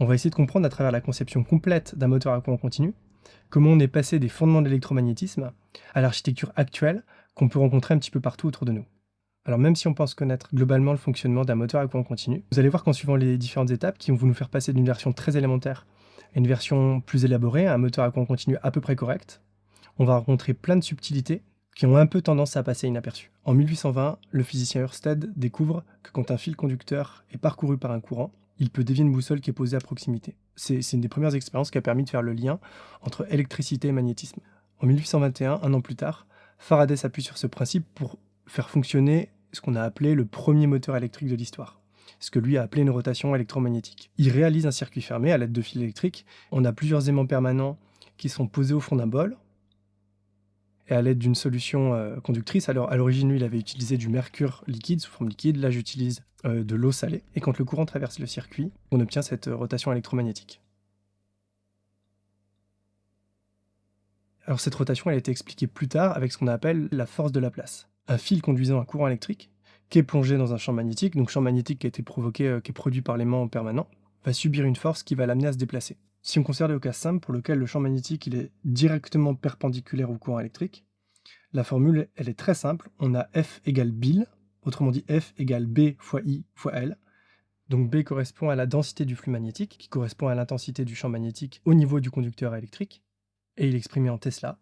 On va essayer de comprendre à travers la conception complète d'un moteur à courant continu comment on est passé des fondements de l'électromagnétisme à l'architecture actuelle qu'on peut rencontrer un petit peu partout autour de nous. Alors même si on pense connaître globalement le fonctionnement d'un moteur à courant continu, vous allez voir qu'en suivant les différentes étapes qui vont nous faire passer d'une version très élémentaire à une version plus élaborée, un moteur à courant continu à peu près correct, on va rencontrer plein de subtilités qui ont un peu tendance à passer inaperçues. En 1820, le physicien Ørsted découvre que quand un fil conducteur est parcouru par un courant, il peut dévier une boussole qui est posée à proximité. C'est une des premières expériences qui a permis de faire le lien entre électricité et magnétisme. En 1821, un an plus tard, Faraday s'appuie sur ce principe pour faire fonctionner ce qu'on a appelé le premier moteur électrique de l'histoire, ce que lui a appelé une rotation électromagnétique. Il réalise un circuit fermé à l'aide de fils électriques. On a plusieurs aimants permanents qui sont posés au fond d'un bol, et à l'aide d'une solution conductrice. Alors à l'origine, lui, il avait utilisé du mercure liquide, sous forme liquide. Là, j'utilise de l'eau salée. Et quand le courant traverse le circuit, on obtient cette rotation électromagnétique. Alors cette rotation, elle a été expliquée plus tard avec ce qu'on appelle la force de Laplace. Un fil conduisant un courant électrique, qui est plongé dans un champ magnétique, donc champ magnétique qui a été provoqué, qui est produit par l'aimant permanent, va subir une force qui va l'amener à se déplacer. Si on considère le cas simple pour lequel le champ magnétique il est directement perpendiculaire au courant électrique, la formule elle est très simple, on a F égale Bill, autrement dit F égale B fois I fois L. Donc B correspond à la densité du flux magnétique, qui correspond à l'intensité du champ magnétique au niveau du conducteur électrique, et il est exprimé en Tesla.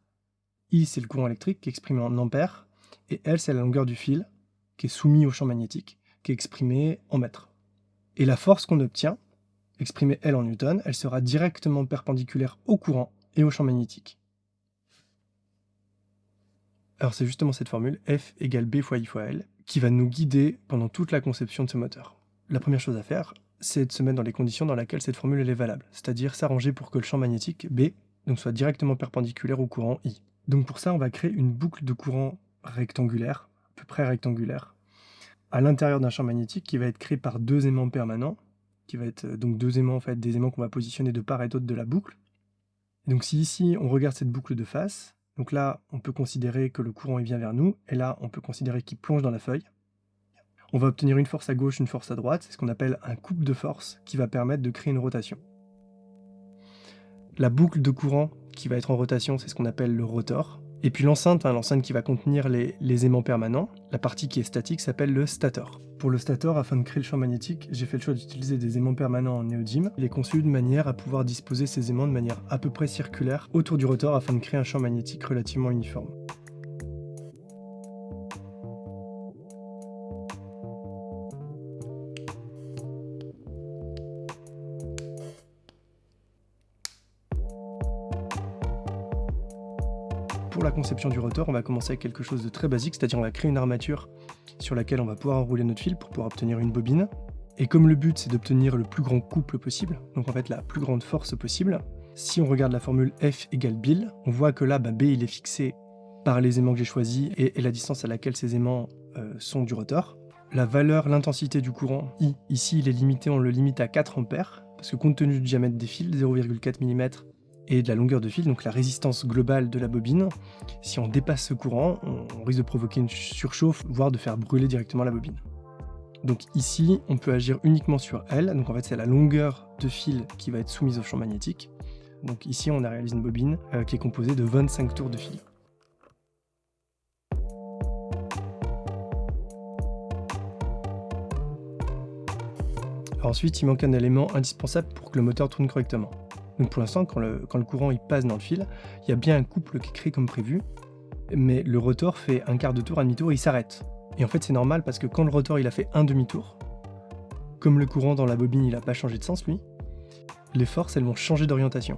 I c'est le courant électrique qui est exprimé en ampères, et L c'est la longueur du fil qui est soumis au champ magnétique, qui est exprimé en mètres. Et la force qu'on obtient, exprimée L en newton, elle sera directement perpendiculaire au courant et au champ magnétique. Alors c'est justement cette formule, F égale B fois I fois L, qui va nous guider pendant toute la conception de ce moteur. La première chose à faire, c'est de se mettre dans les conditions dans lesquelles cette formule elle est valable, c'est-à-dire s'arranger pour que le champ magnétique, B, donc soit directement perpendiculaire au courant I. Donc pour ça, on va créer une boucle de courant rectangulaire, à peu près rectangulaire, à l'intérieur d'un champ magnétique qui va être créé par deux aimants permanents, qui va être donc deux aimants en fait, des aimants qu'on va positionner de part et d'autre de la boucle. Et donc si ici on regarde cette boucle de face, donc là on peut considérer que le courant il vient vers nous, et là on peut considérer qu'il plonge dans la feuille. On va obtenir une force à gauche, une force à droite, c'est ce qu'on appelle un couple de force qui va permettre de créer une rotation. La boucle de courant qui va être en rotation, c'est ce qu'on appelle le rotor. Et puis l'enceinte, l'enceinte qui va contenir les aimants permanents, la partie qui est statique s'appelle le stator. Pour le stator, afin de créer le champ magnétique, j'ai fait le choix d'utiliser des aimants permanents en néodyme. Il est conçu de manière à pouvoir disposer ces aimants de manière à peu près circulaire autour du rotor afin de créer un champ magnétique relativement uniforme. Pour la conception du rotor, on va commencer avec quelque chose de très basique, c'est-à-dire on va créer une armature sur laquelle on va pouvoir enrouler notre fil pour pouvoir obtenir une bobine. Et comme le but c'est d'obtenir le plus grand couple possible, donc en fait la plus grande force possible, si on regarde la formule F égale Bill, on voit que là B il est fixé par les aimants que j'ai choisis et la distance à laquelle ces aimants sont du rotor. La valeur, l'intensité du courant I, ici il est limité, on le limite à 4 ampères, parce que compte tenu du diamètre des fils, 0,4 mm, et de la longueur de fil, donc la résistance globale de la bobine, si on dépasse ce courant, on risque de provoquer une surchauffe, voire de faire brûler directement la bobine. Donc ici, on peut agir uniquement sur L, donc en fait c'est la longueur de fil qui va être soumise au champ magnétique. Donc ici on a réalisé une bobine qui est composée de 25 tours de fil. Ensuite, il manque un élément indispensable pour que le moteur tourne correctement. Donc pour l'instant, quand le courant il passe dans le fil, il y a bien un couple qui est créé comme prévu, mais le rotor fait un quart de tour, un demi-tour et il s'arrête. Et en fait c'est normal parce que quand le rotor il a fait un demi-tour, comme le courant dans la bobine il n'a pas changé de sens lui, les forces elles vont changer d'orientation.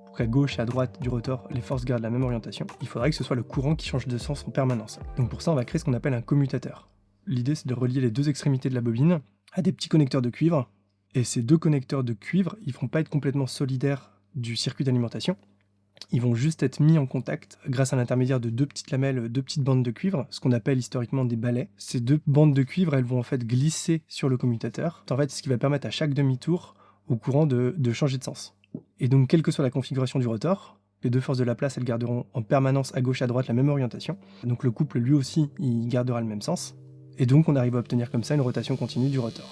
Pour qu'à gauche et à droite du rotor les forces gardent la même orientation, il faudrait que ce soit le courant qui change de sens en permanence. Donc pour ça on va créer ce qu'on appelle un commutateur. L'idée c'est de relier les deux extrémités de la bobine à des petits connecteurs de cuivre, et ces deux connecteurs de cuivre, ils ne vont pas être complètement solidaires du circuit d'alimentation, ils vont juste être mis en contact grâce à l'intermédiaire de deux petites lamelles, deux petites bandes de cuivre, ce qu'on appelle historiquement des balais. Ces deux bandes de cuivre, elles vont en fait glisser sur le commutateur, en fait ce qui va permettre à chaque demi-tour au courant de changer de sens. Et donc quelle que soit la configuration du rotor, les deux forces de Laplace, elles garderont en permanence à gauche et à droite la même orientation, donc le couple lui aussi, il gardera le même sens. Et donc on arrive à obtenir comme ça une rotation continue du rotor.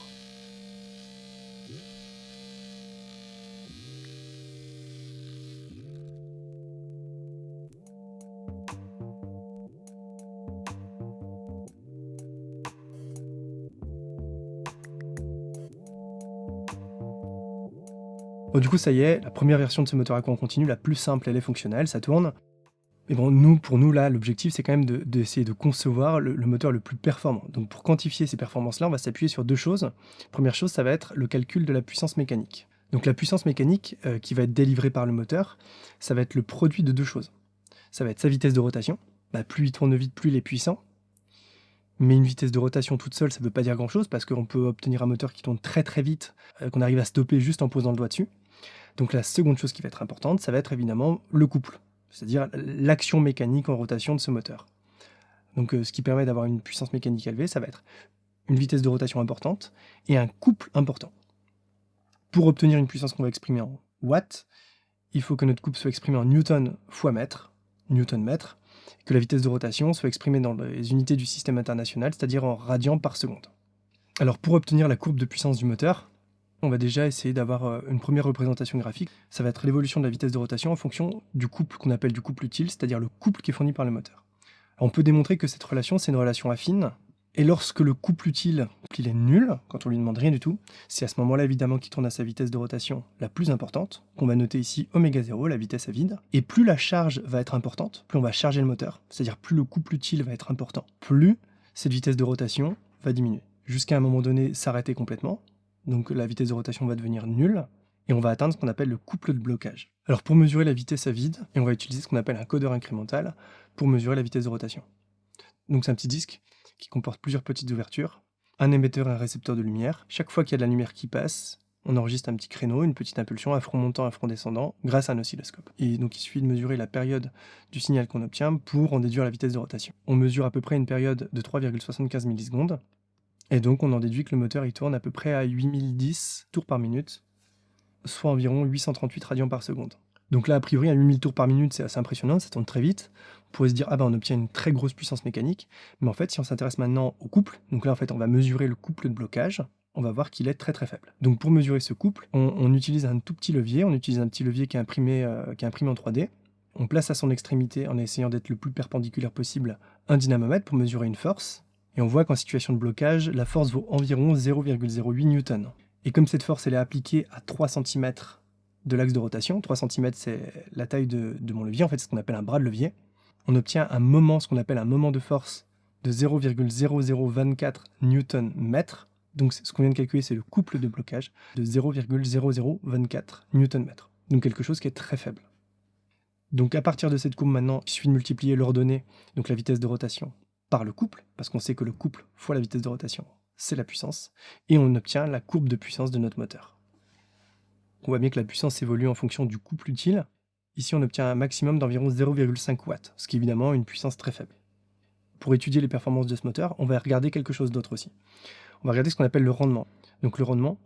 Bon, du coup, ça y est, la première version de ce moteur à courant continu, la plus simple, elle est fonctionnelle, ça tourne. Mais bon, pour nous, là, l'objectif, c'est quand même d'essayer de concevoir le moteur le plus performant. Donc, pour quantifier ces performances-là, on va s'appuyer sur deux choses. Première chose, ça va être le calcul de la puissance mécanique. Donc, la puissance mécanique qui va être délivrée par le moteur, ça va être le produit de deux choses. Ça va être sa vitesse de rotation. Plus il tourne vite, plus il est puissant. Mais une vitesse de rotation toute seule, ça ne veut pas dire grand-chose, parce qu'on peut obtenir un moteur qui tourne très très vite, qu'on arrive à stopper juste en posant le doigt dessus. Donc la seconde chose qui va être importante, ça va être évidemment le couple, c'est-à-dire l'action mécanique en rotation de ce moteur. Donc ce qui permet d'avoir une puissance mécanique élevée, ça va être une vitesse de rotation importante et un couple important. Pour obtenir une puissance qu'on va exprimer en watts, il faut que notre couple soit exprimé en newton fois mètre, newton-mètre, et que la vitesse de rotation soit exprimée dans les unités du système international, c'est-à-dire en radians par seconde. Alors pour obtenir la courbe de puissance du moteur, on va déjà essayer d'avoir une première représentation graphique. Ça va être l'évolution de la vitesse de rotation en fonction du couple qu'on appelle du couple utile, c'est-à-dire le couple qui est fourni par le moteur. Alors, on peut démontrer que cette relation, c'est une relation affine, et lorsque le couple utile il est nul, quand on lui demande rien du tout, c'est à ce moment-là évidemment qu'il tourne à sa vitesse de rotation la plus importante, qu'on va noter ici ω0, la vitesse à vide, et plus la charge va être importante, plus on va charger le moteur, c'est-à-dire plus le couple utile va être important, plus cette vitesse de rotation va diminuer, jusqu'à un moment donné s'arrêter complètement. Donc la vitesse de rotation va devenir nulle, et on va atteindre ce qu'on appelle le couple de blocage. Alors pour mesurer la vitesse à vide, on va utiliser ce qu'on appelle un codeur incrémental pour mesurer la vitesse de rotation. Donc c'est un petit disque qui comporte plusieurs petites ouvertures, un émetteur et un récepteur de lumière. Chaque fois qu'il y a de la lumière qui passe, on enregistre un petit créneau, une petite impulsion, un front montant, un front descendant, grâce à un oscilloscope. Et donc il suffit de mesurer la période du signal qu'on obtient pour en déduire la vitesse de rotation. On mesure à peu près une période de 3,75 millisecondes, et donc on en déduit que le moteur il tourne à peu près à 8010 tours par minute, soit environ 838 radians par seconde. Donc là, a priori, à 8000 tours par minute, c'est assez impressionnant, ça tourne très vite. On pourrait se dire, on obtient une très grosse puissance mécanique. Mais en fait, si on s'intéresse maintenant au couple, donc là, en fait, on va mesurer le couple de blocage, on va voir qu'il est très très faible. Donc pour mesurer ce couple, on utilise un tout petit levier, on utilise un petit levier qui est imprimé en 3D. On place à son extrémité, en essayant d'être le plus perpendiculaire possible, un dynamomètre pour mesurer une force. Et on voit qu'en situation de blocage, la force vaut environ 0,08 newton. Et comme cette force elle est appliquée à 3 cm de l'axe de rotation, 3 cm c'est la taille de mon levier, en fait c'est ce qu'on appelle un bras de levier, on obtient un moment, ce qu'on appelle un moment de force de 0,0024 Nm. Donc ce qu'on vient de calculer, c'est le couple de blocage de 0,0024 Nm. Donc quelque chose qui est très faible. Donc à partir de cette courbe maintenant, il suffit de multiplier l'ordonnée, donc la vitesse de rotation, par le couple, parce qu'on sait que le couple fois la vitesse de rotation, c'est la puissance, et on obtient la courbe de puissance de notre moteur. On voit bien que la puissance évolue en fonction du couple utile. Ici, on obtient un maximum d'environ 0,5 watts, ce qui est évidemment une puissance très faible. Pour étudier les performances de ce moteur, on va regarder quelque chose d'autre aussi. On va regarder ce qu'on appelle le rendement. Donc le rendement,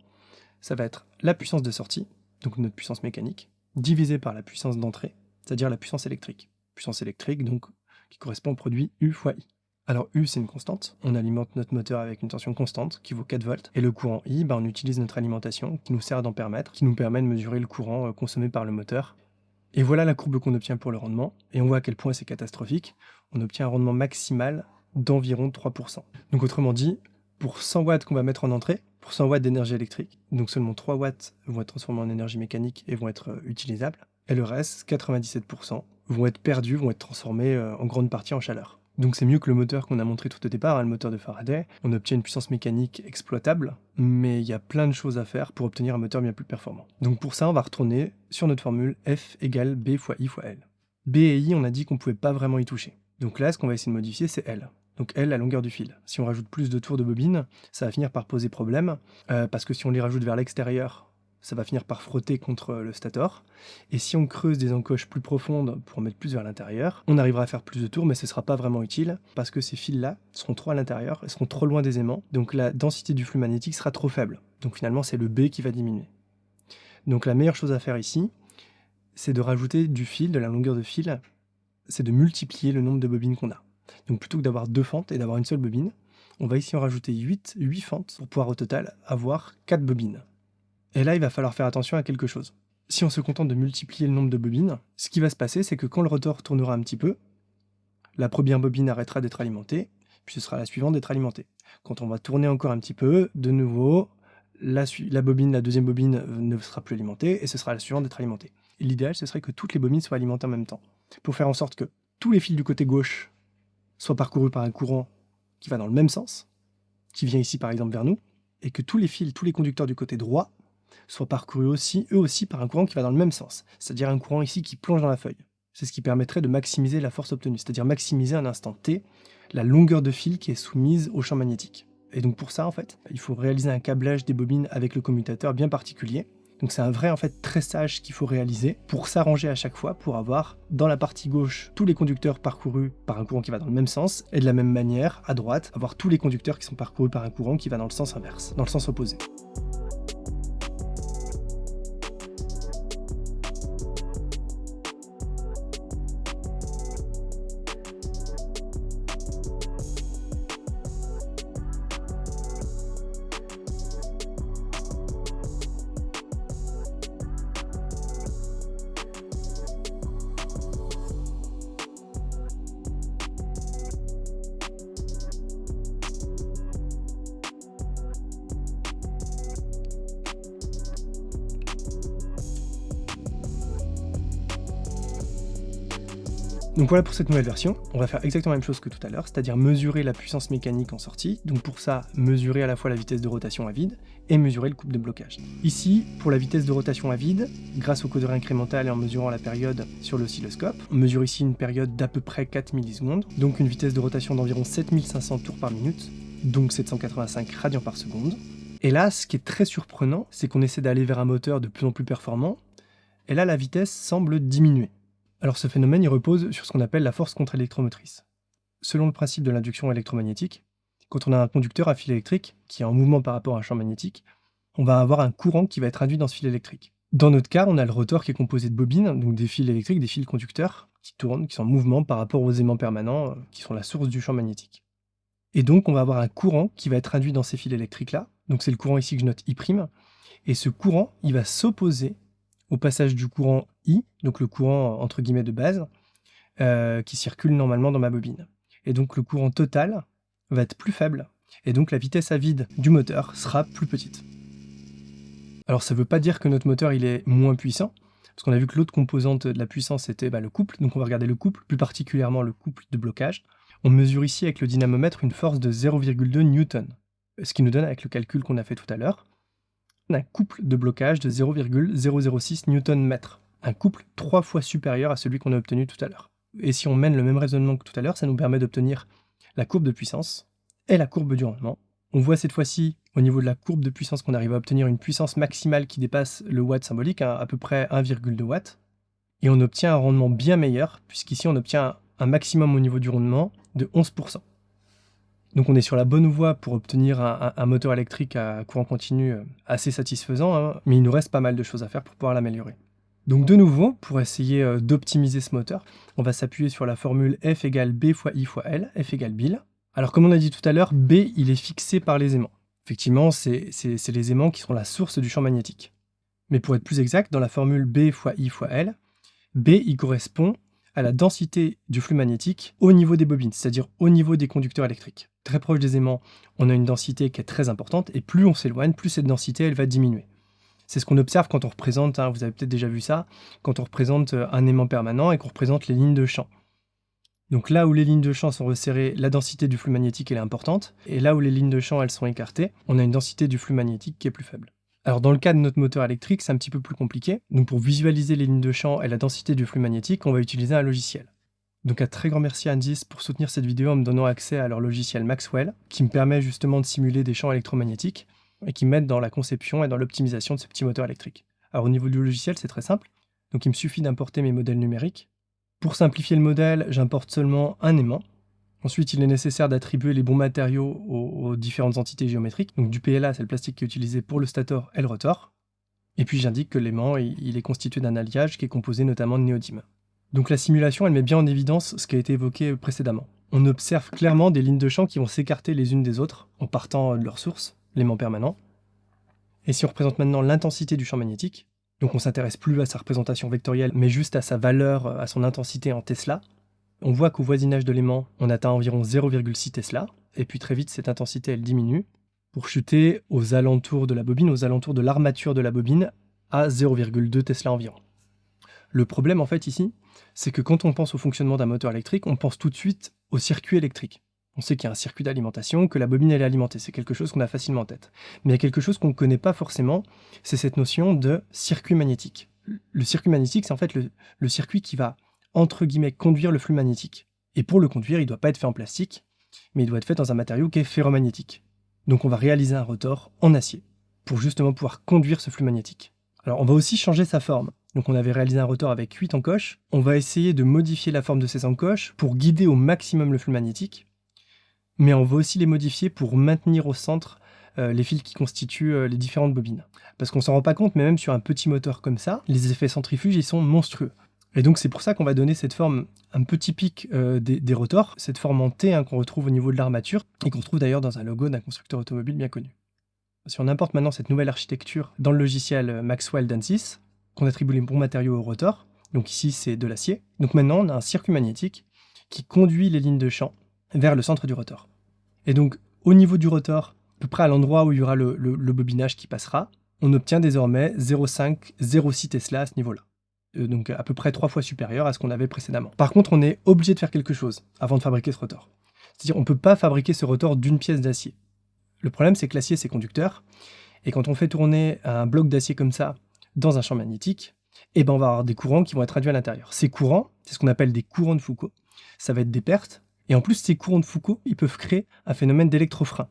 ça va être la puissance de sortie, donc notre puissance mécanique, divisée par la puissance d'entrée, c'est-à-dire la puissance électrique. Puissance électrique, donc, qui correspond au produit U fois I. Alors U, c'est une constante. On alimente notre moteur avec une tension constante qui vaut 4 volts. Et le courant I, on utilise notre alimentation qui nous sert d'ampèremètre, qui nous permet de mesurer le courant consommé par le moteur. Et voilà la courbe qu'on obtient pour le rendement. Et on voit à quel point c'est catastrophique. On obtient un rendement maximal d'environ 3%. Donc autrement dit, pour 100 watts qu'on va mettre en entrée, pour 100 watts d'énergie électrique, donc seulement 3 watts vont être transformés en énergie mécanique et vont être utilisables. Et le reste, 97%, vont être perdus, vont être transformés en grande partie en chaleur. Donc c'est mieux que le moteur qu'on a montré tout au départ, le moteur de Faraday. On obtient une puissance mécanique exploitable, mais il y a plein de choses à faire pour obtenir un moteur bien plus performant. Donc pour ça, on va retourner sur notre formule F égale B fois I fois L. B et I, on a dit qu'on ne pouvait pas vraiment y toucher. Donc là, ce qu'on va essayer de modifier, c'est L. Donc L, la longueur du fil. Si on rajoute plus de tours de bobine, ça va finir par poser problème, parce que si on les rajoute vers l'extérieur, ça va finir par frotter contre le stator. Et si on creuse des encoches plus profondes pour en mettre plus vers l'intérieur, on arrivera à faire plus de tours, mais ce ne sera pas vraiment utile, parce que ces fils-là seront trop à l'intérieur, et seront trop loin des aimants, donc la densité du flux magnétique sera trop faible. Donc finalement, c'est le B qui va diminuer. Donc la meilleure chose à faire ici, c'est de rajouter du fil, de la longueur de fil, c'est de multiplier le nombre de bobines qu'on a. Donc plutôt que d'avoir 2 fentes et d'avoir une seule bobine, on va ici en rajouter 8 fentes pour pouvoir au total avoir 4 bobines. Et là, il va falloir faire attention à quelque chose. Si on se contente de multiplier le nombre de bobines, ce qui va se passer, c'est que quand le rotor tournera un petit peu, la première bobine arrêtera d'être alimentée, puis ce sera la suivante d'être alimentée. Quand on va tourner encore un petit peu, de nouveau, la deuxième bobine ne sera plus alimentée, et ce sera la suivante d'être alimentée. Et l'idéal, ce serait que toutes les bobines soient alimentées en même temps, pour faire en sorte que tous les fils du côté gauche soient parcourus par un courant qui va dans le même sens, qui vient ici par exemple vers nous, et que tous les fils, tous les conducteurs du côté droit soient parcourus aussi, eux aussi, par un courant qui va dans le même sens, c'est-à-dire un courant ici qui plonge dans la feuille. C'est ce qui permettrait de maximiser la force obtenue, c'est-à-dire maximiser à un instant T la longueur de fil qui est soumise au champ magnétique. Et donc pour ça, en fait, il faut réaliser un câblage des bobines avec le commutateur bien particulier. Donc c'est un vrai tressage qu'il faut réaliser pour s'arranger à chaque fois, pour avoir dans la partie gauche tous les conducteurs parcourus par un courant qui va dans le même sens, et de la même manière, à droite, avoir tous les conducteurs qui sont parcourus par un courant qui va dans le sens inverse, dans le sens opposé. Donc voilà pour cette nouvelle version, on va faire exactement la même chose que tout à l'heure, c'est-à-dire mesurer la puissance mécanique en sortie, donc pour ça, mesurer à la fois la vitesse de rotation à vide, et mesurer le couple de blocage. Ici, pour la vitesse de rotation à vide, grâce au codeur incrémental et en mesurant la période sur l'oscilloscope, on mesure ici une période d'à peu près 4 millisecondes, donc une vitesse de rotation d'environ 7500 tours par minute, donc 785 radians par seconde. Et là, ce qui est très surprenant, c'est qu'on essaie d'aller vers un moteur de plus en plus performant, et là la vitesse semble diminuer. Alors ce phénomène il repose sur ce qu'on appelle la force contre-électromotrice. Selon le principe de l'induction électromagnétique, quand on a un conducteur à fil électrique qui est en mouvement par rapport à un champ magnétique, on va avoir un courant qui va être induit dans ce fil électrique. Dans notre cas, on a le rotor qui est composé de bobines, donc des fils électriques, des fils conducteurs qui tournent, qui sont en mouvement par rapport aux aimants permanents qui sont la source du champ magnétique. Et donc on va avoir un courant qui va être induit dans ces fils électriques-là, donc c'est le courant ici que je note I', et ce courant il va s'opposer au passage du courant I, donc le courant entre guillemets de base, qui circule normalement dans ma bobine. Et donc le courant total va être plus faible, et donc la vitesse à vide du moteur sera plus petite. Alors ça ne veut pas dire que notre moteur il est moins puissant, parce qu'on a vu que l'autre composante de la puissance c'était le couple, donc on va regarder le couple, plus particulièrement le couple de blocage. On mesure ici avec le dynamomètre une force de 0,2 Newton, ce qui nous donne avec le calcul qu'on a fait tout à l'heure, un couple de blocage de 0,006 Nm, un couple 3 fois supérieur à celui qu'on a obtenu tout à l'heure. Et si on mène le même raisonnement que tout à l'heure, ça nous permet d'obtenir la courbe de puissance et la courbe du rendement. On voit cette fois-ci, au niveau de la courbe de puissance, qu'on arrive à obtenir une puissance maximale qui dépasse le watt symbolique, à peu près 1,2 watts, et on obtient un rendement bien meilleur, puisqu'ici on obtient un maximum au niveau du rendement de 11%. Donc on est sur la bonne voie pour obtenir un moteur électrique à courant continu assez satisfaisant, mais il nous reste pas mal de choses à faire pour pouvoir l'améliorer. Donc de nouveau, pour essayer d'optimiser ce moteur, on va s'appuyer sur la formule F égale B fois I fois L, F égale Bill. Alors comme on a dit tout à l'heure, B il est fixé par les aimants. Effectivement, c'est les aimants qui sont la source du champ magnétique. Mais pour être plus exact, dans la formule B fois I fois L, B il correspond à la densité du flux magnétique au niveau des bobines, c'est-à-dire au niveau des conducteurs électriques. Très proche des aimants, on a une densité qui est très importante, et plus on s'éloigne, plus cette densité elle va diminuer. C'est ce qu'on observe quand on représente, vous avez peut-être déjà vu ça, quand on représente un aimant permanent et qu'on représente les lignes de champ. Donc là où les lignes de champ sont resserrées, la densité du flux magnétique elle est importante, et là où les lignes de champ elles sont écartées, on a une densité du flux magnétique qui est plus faible. Alors dans le cas de notre moteur électrique, c'est un petit peu plus compliqué. Donc pour visualiser les lignes de champ et la densité du flux magnétique, on va utiliser un logiciel. Donc un très grand merci à Ansys pour soutenir cette vidéo en me donnant accès à leur logiciel Maxwell, qui me permet justement de simuler des champs électromagnétiques et qui m'aide dans la conception et dans l'optimisation de ces petits moteurs électriques. Alors au niveau du logiciel, c'est très simple. Donc il me suffit d'importer mes modèles numériques. Pour simplifier le modèle, j'importe seulement un aimant. Ensuite, il est nécessaire d'attribuer les bons matériaux aux différentes entités géométriques. Donc du PLA, c'est le plastique qui est utilisé pour le stator et le rotor. Et puis j'indique que l'aimant, il est constitué d'un alliage qui est composé notamment de néodyme. Donc la simulation, elle met bien en évidence ce qui a été évoqué précédemment. On observe clairement des lignes de champ qui vont s'écarter les unes des autres en partant de leur source, l'aimant permanent. Et si on représente maintenant l'intensité du champ magnétique, donc on ne s'intéresse plus à sa représentation vectorielle, mais juste à sa valeur, à son intensité en Tesla, on voit qu'au voisinage de l'aimant, on atteint environ 0,6 Tesla, et puis très vite cette intensité elle diminue, pour chuter aux alentours de la bobine, aux alentours de l'armature de la bobine, à 0,2 Tesla environ. Le problème en fait ici, c'est que quand on pense au fonctionnement d'un moteur électrique, on pense tout de suite au circuit électrique. On sait qu'il y a un circuit d'alimentation, que la bobine elle est alimentée, c'est quelque chose qu'on a facilement en tête. Mais il y a quelque chose qu'on ne connaît pas forcément, c'est cette notion de circuit magnétique. Le circuit magnétique, c'est en fait le circuit qui va, entre guillemets, conduire le flux magnétique. Et pour le conduire, il ne doit pas être fait en plastique, mais il doit être fait dans un matériau qui est ferromagnétique. Donc on va réaliser un rotor en acier, pour justement pouvoir conduire ce flux magnétique. Alors on va aussi changer sa forme. Donc on avait réalisé un rotor avec 8 encoches. On va essayer de modifier la forme de ces encoches pour guider au maximum le flux magnétique. Mais on va aussi les modifier pour maintenir au centre les fils qui constituent les différentes bobines. Parce qu'on s'en rend pas compte, mais même sur un petit moteur comme ça, les effets centrifuges ils sont monstrueux. Et donc c'est pour ça qu'on va donner cette forme un peu typique des rotors, cette forme en T qu'on retrouve au niveau de l'armature, et qu'on retrouve d'ailleurs dans un logo d'un constructeur automobile bien connu. Si on importe maintenant cette nouvelle architecture dans le logiciel Maxwell d'ANSYS, qu'on attribue les bons matériaux au rotor, donc ici c'est de l'acier, donc maintenant on a un circuit magnétique qui conduit les lignes de champ vers le centre du rotor. Et donc au niveau du rotor, à peu près à l'endroit où il y aura le bobinage qui passera, on obtient désormais 0,5-0,6 Tesla à ce niveau-là. Donc à peu près 3 fois supérieur à ce qu'on avait précédemment. Par contre, on est obligé de faire quelque chose avant de fabriquer ce rotor. C'est-à-dire on ne peut pas fabriquer ce rotor d'une pièce d'acier. Le problème, c'est que l'acier, c'est conducteur, et quand on fait tourner un bloc d'acier comme ça dans un champ magnétique, on va avoir des courants qui vont être induits à l'intérieur. Ces courants, c'est ce qu'on appelle des courants de Foucault. Ça va être des pertes, et en plus, ces courants de Foucault, ils peuvent créer un phénomène d'électrofrein.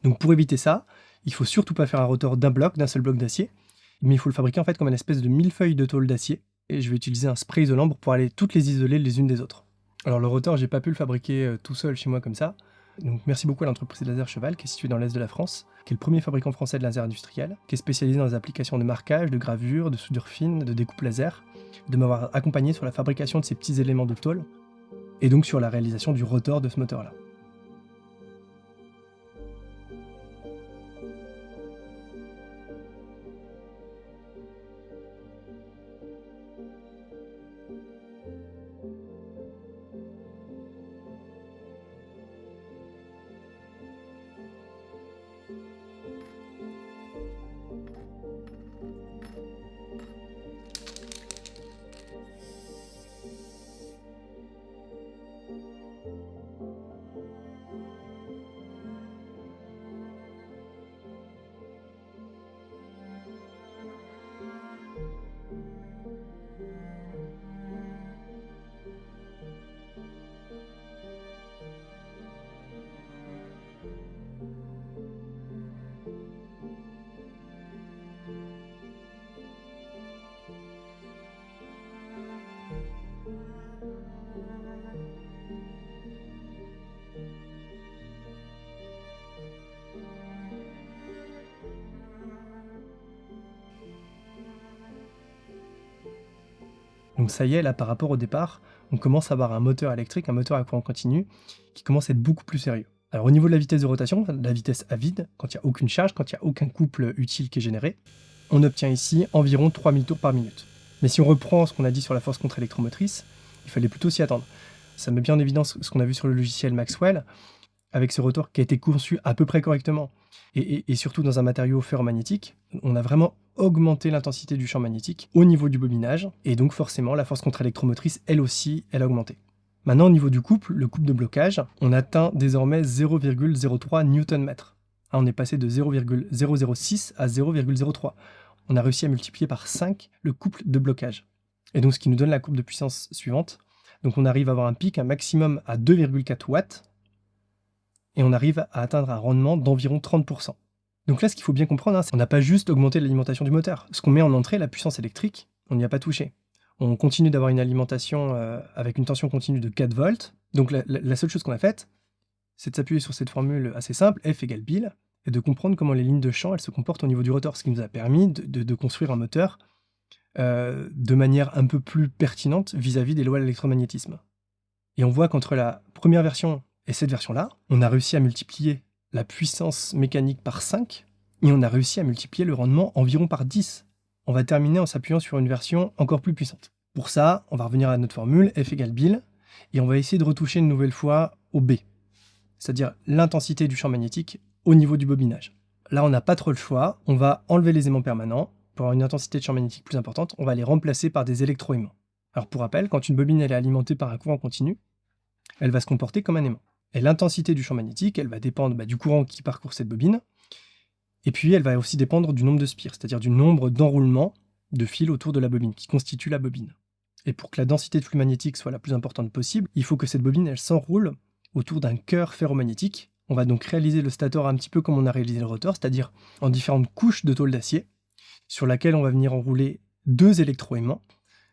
Donc pour éviter ça, il faut surtout pas faire un rotor d'un seul bloc d'acier, mais il faut le fabriquer en fait comme une espèce de millefeuille de tôle d'acier, et je vais utiliser un spray isolant pour pouvoir aller toutes les isoler les unes des autres. Alors le rotor, j'ai pas pu le fabriquer tout seul chez moi comme ça, donc merci beaucoup à l'entreprise Laser Cheval qui est située dans l'est de la France, qui est le premier fabricant français de laser industriel, qui est spécialisé dans les applications de marquage, de gravure, de soudure fine, de découpe laser, de m'avoir accompagné sur la fabrication de ces petits éléments de tôle, et donc sur la réalisation du rotor de ce moteur-là. Donc ça y est, là par rapport au départ, on commence à avoir un moteur électrique, un moteur à courant continu, qui commence à être beaucoup plus sérieux. Alors au niveau de la vitesse de rotation, la vitesse à vide, quand il n'y a aucune charge, quand il n'y a aucun couple utile qui est généré, on obtient ici environ 3000 tours par minute. Mais si on reprend ce qu'on a dit sur la force contre-électromotrice, il fallait plutôt s'y attendre. Ça met bien en évidence ce qu'on a vu sur le logiciel Maxwell, avec ce rotor qui a été conçu à peu près correctement, et surtout dans un matériau ferromagnétique, on a vraiment augmenté l'intensité du champ magnétique au niveau du bobinage, et donc forcément la force contre-électromotrice, elle aussi, elle a augmenté. Maintenant au niveau du couple, le couple de blocage, on atteint désormais 0,03 Nm. On est passé de 0,006 à 0,03. On a réussi à multiplier par 5 le couple de blocage. Et donc ce qui nous donne la courbe de puissance suivante. Donc on arrive à avoir un pic, un maximum à 2,4 watts, et on arrive à atteindre un rendement d'environ 30%. Donc là, ce qu'il faut bien comprendre, c'est qu'on n'a pas juste augmenté l'alimentation du moteur. Ce qu'on met en entrée, la puissance électrique, on n'y a pas touché. On continue d'avoir une alimentation avec une tension continue de 4 volts. Donc la seule chose qu'on a faite, c'est de s'appuyer sur cette formule assez simple, F égale Bill, et de comprendre comment les lignes de champ elles se comportent au niveau du rotor, ce qui nous a permis de construire un moteur de manière un peu plus pertinente vis-à-vis des lois de l'électromagnétisme. Et on voit qu'entre la première version et cette version-là, on a réussi à multiplier la puissance mécanique par 5, et on a réussi à multiplier le rendement environ par 10. On va terminer en s'appuyant sur une version encore plus puissante. Pour ça, on va revenir à notre formule, F égale Bill, et on va essayer de retoucher une nouvelle fois au B, c'est-à-dire l'intensité du champ magnétique au niveau du bobinage. là on n'a pas trop le choix, on va enlever les aimants permanents, pour avoir une intensité de champ magnétique plus importante, on va les remplacer par des électroaimants. Alors pour rappel, quand une bobine elle est alimentée par un courant continu, elle va se comporter comme un aimant. Et l'intensité du champ magnétique, elle va dépendre du courant qui parcourt cette bobine, et puis elle va aussi dépendre du nombre de spires, c'est-à-dire du nombre d'enroulements de fils autour de la bobine, qui constitue la bobine. Et pour que la densité de flux magnétique soit la plus importante possible, il faut que cette bobine elle s'enroule autour d'un cœur ferromagnétique. On va donc réaliser le stator un petit peu comme on a réalisé le rotor, c'est-à-dire en différentes couches de tôle d'acier, sur laquelle on va venir enrouler 2 électroaimants,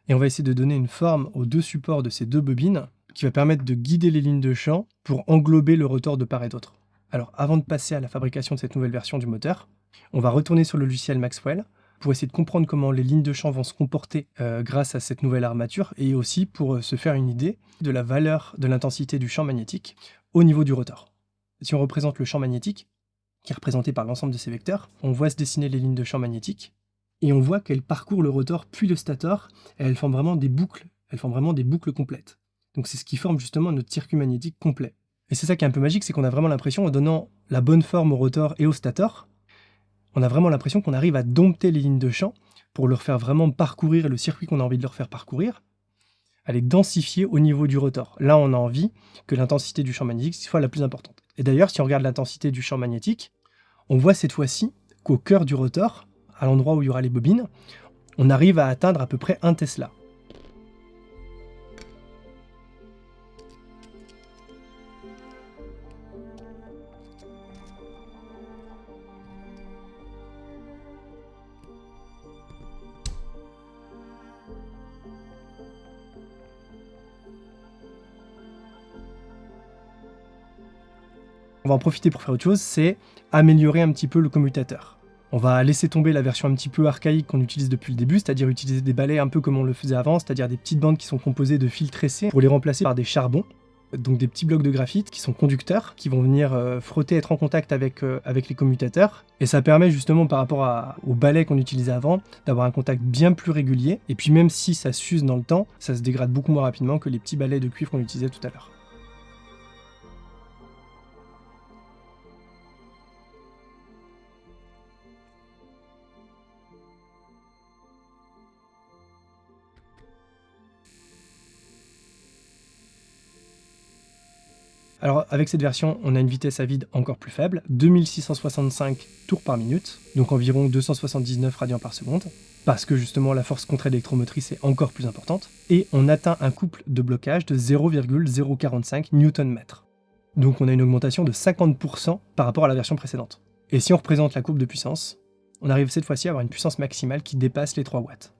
et on va essayer de donner une forme aux 2 supports de ces 2 bobines, qui va permettre de guider les lignes de champ pour englober le rotor de part et d'autre. Alors avant de passer à la fabrication de cette nouvelle version du moteur, on va retourner sur le logiciel Maxwell pour essayer de comprendre comment les lignes de champ vont se comporter grâce à cette nouvelle armature, et aussi pour se faire une idée de la valeur de l'intensité du champ magnétique au niveau du rotor. Si on représente le champ magnétique, qui est représenté par l'ensemble de ces vecteurs, on voit se dessiner les lignes de champ magnétique, et on voit qu'elles parcourent le rotor puis le stator, et elles forment vraiment des boucles complètes. Donc c'est ce qui forme justement notre circuit magnétique complet. Et c'est ça qui est un peu magique, c'est qu'on a vraiment l'impression, en donnant la bonne forme au rotor et au stator, on a vraiment l'impression qu'on arrive à dompter les lignes de champ pour leur faire vraiment parcourir le circuit qu'on a envie de leur faire parcourir, à les densifier au niveau du rotor. Là, on a envie que l'intensité du champ magnétique soit la plus importante. Et d'ailleurs, si on regarde l'intensité du champ magnétique, on voit cette fois-ci qu'au cœur du rotor, à l'endroit où il y aura les bobines, on arrive à atteindre à peu près 1 Tesla. On va en profiter pour faire autre chose, c'est améliorer un petit peu le commutateur. On va laisser tomber la version un petit peu archaïque qu'on utilise depuis le début, c'est-à-dire utiliser des balais un peu comme on le faisait avant, c'est-à-dire des petites bandes qui sont composées de fils tressés pour les remplacer par des charbons, donc des petits blocs de graphite qui sont conducteurs, qui vont venir frotter, être en contact avec les commutateurs. Et ça permet justement par rapport au balai qu'on utilisait avant, d'avoir un contact bien plus régulier. Et puis même si ça s'use dans le temps, ça se dégrade beaucoup moins rapidement que les petits balais de cuivre qu'on utilisait tout à l'heure. Alors avec cette version, on a une vitesse à vide encore plus faible, 2665 tours par minute, donc environ 279 radians par seconde, parce que justement la force contre-électromotrice est encore plus importante, et on atteint un couple de blocage de 0,045 Nm. Donc on a une augmentation de 50% par rapport à la version précédente. Et si on représente la courbe de puissance, on arrive cette fois-ci à avoir une puissance maximale qui dépasse les 3 watts.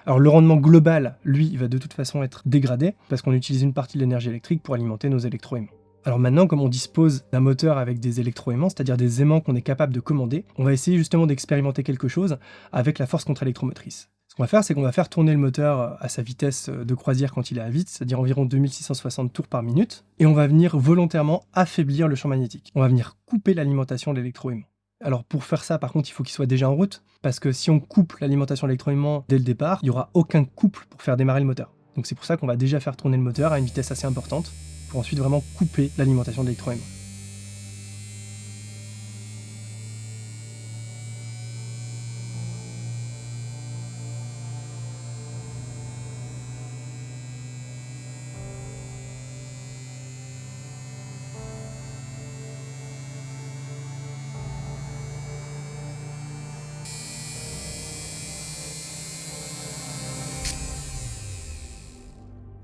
Alors le rendement global, lui, il va de toute façon être dégradé, parce qu'on utilise une partie de l'énergie électrique pour alimenter nos électroaimants. Alors maintenant, comme on dispose d'un moteur avec des électroaimants, c'est-à-dire des aimants qu'on est capable de commander, on va essayer justement d'expérimenter quelque chose avec la force contre-électromotrice. Ce qu'on va faire, c'est qu'on va faire tourner le moteur à sa vitesse de croisière quand il est à vide, c'est-à-dire environ 2660 tours par minute, et on va venir volontairement affaiblir le champ magnétique. On va venir couper l'alimentation de l'électroaimant. Alors pour faire ça, par contre, il faut qu'il soit déjà en route, parce que si on coupe l'alimentation de l'électroaimant dès le départ, il n'y aura aucun couple pour faire démarrer le moteur. Donc c'est pour ça qu'on va déjà faire tourner le moteur à une vitesse assez importante, pour ensuite vraiment couper l'alimentation de l'électroaimant.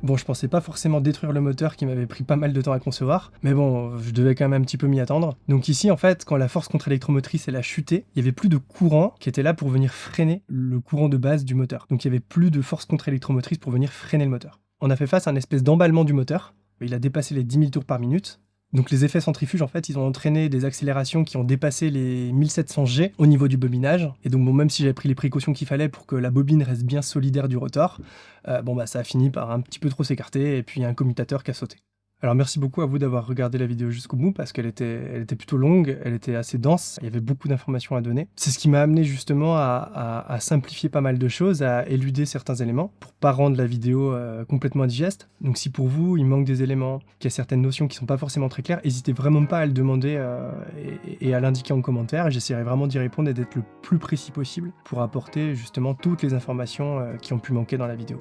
Bon, je pensais pas forcément détruire le moteur qui m'avait pris pas mal de temps à concevoir, mais bon, je devais quand même un petit peu m'y attendre. Donc ici, en fait, quand la force contre-électromotrice elle a chuté, il y avait plus de courant qui était là pour venir freiner le courant de base du moteur. Donc il y avait plus de force contre-électromotrice pour venir freiner le moteur. On a fait face à un espèce d'emballement du moteur, il a dépassé les 10 000 tours par minute, donc les effets centrifuges, en fait, ils ont entraîné des accélérations qui ont dépassé les 1700 G au niveau du bobinage. Et donc bon, même si j'avais pris les précautions qu'il fallait pour que la bobine reste bien solidaire du rotor, ça a fini par un petit peu trop s'écarter et puis un commutateur qui a sauté. Alors merci beaucoup à vous d'avoir regardé la vidéo jusqu'au bout parce qu'elle était plutôt longue, elle était assez dense, il y avait beaucoup d'informations à donner. C'est ce qui m'a amené justement à simplifier pas mal de choses, à éluder certains éléments pour pas rendre la vidéo complètement indigeste. Donc si pour vous il manque des éléments, qu'il y a certaines notions qui sont pas forcément très claires, n'hésitez vraiment pas à le demander et à l'indiquer en commentaire. J'essaierai vraiment d'y répondre et d'être le plus précis possible pour apporter justement toutes les informations qui ont pu manquer dans la vidéo.